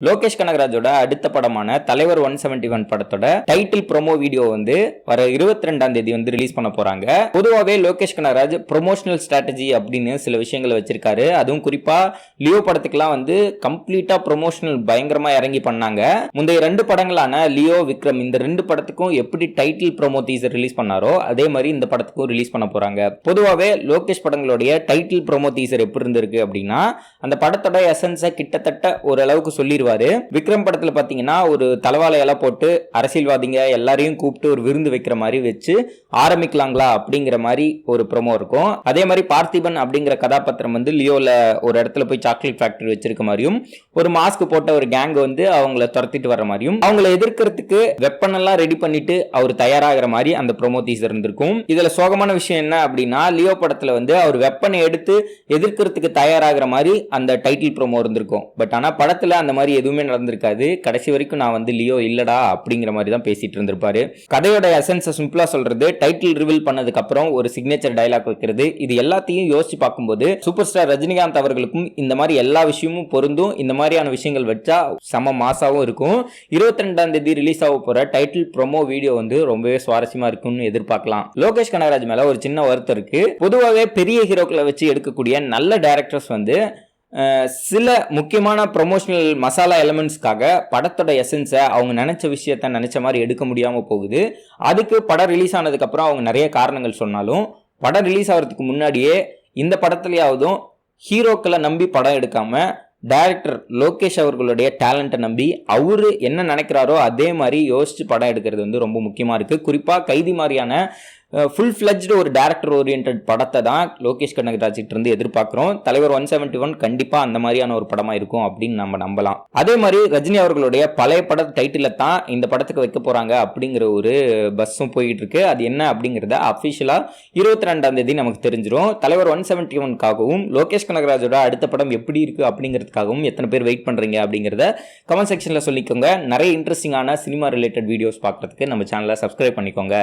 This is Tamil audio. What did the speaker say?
லோகேஷ் கனகராஜோட அடுத்த படமான தலைவர் 171 படத்தோட டைட்டில் ப்ரோமோ வீடியோ வந்து வர 22ஆம் தேதி வந்து ரிலீஸ் பண்ண போறாங்க. பொதுவாகவே லோகேஷ் கனகராஜ் ப்ரொமோஷனல் ஸ்ட்ராட்டஜி அப்படின்னு சில விஷயங்களை வச்சிருக்காரு. அதுவும் குறிப்பா லியோ படத்துக்குலாம் வந்து கம்ப்ளீட்டா ப்ரொமோஷனல் பயங்கரமா இறங்கி பண்ணாங்க. முந்தைய 2 படங்களான லியோ, விக்ரம் இந்த 2 படத்துக்கும் எப்படி டைட்டில் ப்ரோமோ டீசர் ரிலீஸ் பண்ணாரோ அதே மாதிரி இந்த படத்துக்கும் ரிலீஸ் பண்ண போறாங்க. பொதுவாகவே லோகேஷ் படங்களுடைய டைட்டில் ப்ரோமோ டீசர் எப்படி இருந்திருக்கு அப்படின்னா அந்த படத்தோட எசன்ஸை கிட்டத்தட்ட ஓரளவுக்கு சொல்லிடுவாரு. விக்ரம் படத்துல பாத்தீங்கன்னா ஒரு தலவாழையெல்லாம் போட்டு அரசியல்வாதிங்க எல்லாரையும் கூப்பிட்டு ஒரு விருந்து வைக்கிற மாதிரி வச்சு ஆரம்பிக்கலாங்களா அப்படிங்கிற மாதிரி ஒரு ப்ரோமோ இருக்கும். அதே மாதிரி பார்த்திபன் அப்படிங்கிற கதாபாத்திரம் வந்து லியோல ஒரு இடத்துல போய் சாக்லேட் ஃபேக்டரி வச்சிருக்க மாதிரியும் ஒரு மாஸ்க் போட்ட ஒரு கேங் வந்து அவங்கள துரத்திட்டு வர மாதிரியும் அவங்களை எதிர்க்கிறதுக்கு வெப்பன் எல்லாம் ரெடி பண்ணிட்டு அவர் தயாராகிற மாதிரி அந்த ப்ரோமோ டீசர் இருந்திருக்கும். இதுல சோகமான விஷயம் என்ன அப்படின்னா லியோ படத்துல வந்து அவர் வெப்பனை எடுத்து எதிர்க்கிறதுக்கு தயாராகிற மாதிரி அந்த டைட்டில் ப்ரோமோ இருந்திருக்கும். பட் ஆனா படத்துல அந்த மாதிரி எதுவுமே நடந்திருக்காது. கடைசி வரைக்கும் நான் வந்து லியோ இல்லடா அப்படிங்கிற மாதிரி தான் பேசிட்டு இருந்திருப்பாரு. கதையோட எசன்ஸை சிம்பிளா சொல்றது, டைட்டில் ரிவீல் பண்ணதுக்கு அப்புறம் ஒரு சிக்னேச்சர் டயலாக் வைக்கிறது, இது எல்லாத்தையும் யோசிச்சு பார்க்கும்போது சூப்பர் ஸ்டார் ரஜினிகாந்த் அவர்களுக்கும் இந்த மாதிரி எல்லா விஷயமும் பொருந்தும். இந்த மாதிரியான விஷயங்கள் வச்சா செம மாசாவும் இருக்கும். 22ஆம் தேதி ரிலீஸ் ஆக போற டைட்டில் ப்ரோமோ வீடியோ வந்து ரொம்பவே சுவாரஸ்யமா இருக்கும்னு எதிர்பார்க்கலாம். லோகேஷ் கனகராஜ் மேல ஒரு சின்ன வருத்தம் இருக்கு. பொதுவாகவே பெரிய ஹீரோக்களை வச்சு எடுக்கக்கூடிய நல்ல டைரக்டர்ஸ் வந்து சில முக்கியமான ப்ரொமோஷனல் மசாலா எலிமெண்ட்ஸ்க்காக படத்தோட எசன்ஸை அவங்க நினைச்ச விஷயத்த நினைச்ச மாதிரி எடுக்க முடியாம போகுது. அதுக்கு படம் ரிலீஸ் ஆனதுக்கு அப்புறம் அவங்க நிறைய காரணங்கள் சொன்னாலும் படம் ரிலீஸ் ஆகிறதுக்கு முன்னாடியே இந்த படத்துலயாவதும் ஹீரோக்களை நம்பி படம் எடுக்காம டைரக்டர் லோகேஷ் அவர்களுடைய டேலண்ட்டை நம்பி அவரு என்ன நினைக்கிறாரோ அதே மாதிரி யோசிச்சு படம் எடுக்கிறது வந்து ரொம்ப முக்கியமா இருக்கு. குறிப்பா கைதி மாதிரியான ஃபுல் ஃபிளட்ஜ்டு ஒரு டைரக்டர் ஓரியன்ட் படத்தை தான் லோகேஷ் கனகராஜ் இருந்து எதிர்பார்க்கிறோம். தலைவர் 171 கண்டிப்பா அந்த மாதிரியான ஒரு படமா இருக்கும் அப்படின்னு நம்ம நம்பலாம். அதே மாதிரி ரஜினி அவர்களுடைய பழைய பட டைட்டில தான் இந்த படத்துக்கு வைக்க போறாங்க அப்படிங்கிற ஒரு பஸ்ஸும் போயிட்டு இருக்கு. அது என்ன அப்படிங்கறத அபிஷியலா 22ஆம் தேதி நமக்கு தெரிஞ்சிடும். தலைவர் 171க்காகவும் லோகேஷ் கனகராஜோட அடுத்த படம் எப்படி இருக்கு அப்படிங்கிறதுக்காகவும் எத்தனை பேர் வெயிட் பண்றீங்க அப்படிங்கறத கமெண்ட் செக்ஷன்ல சொல்லிக்கோங்க. நிறைய இன்ட்ரெஸ்டிங்கான சினிமா ரிலேட்டட் வீடியோஸ் பார்க்கறதுக்கு நம்ம சேனலை சப்ஸ்கிரைப் பண்ணிக்கோங்க.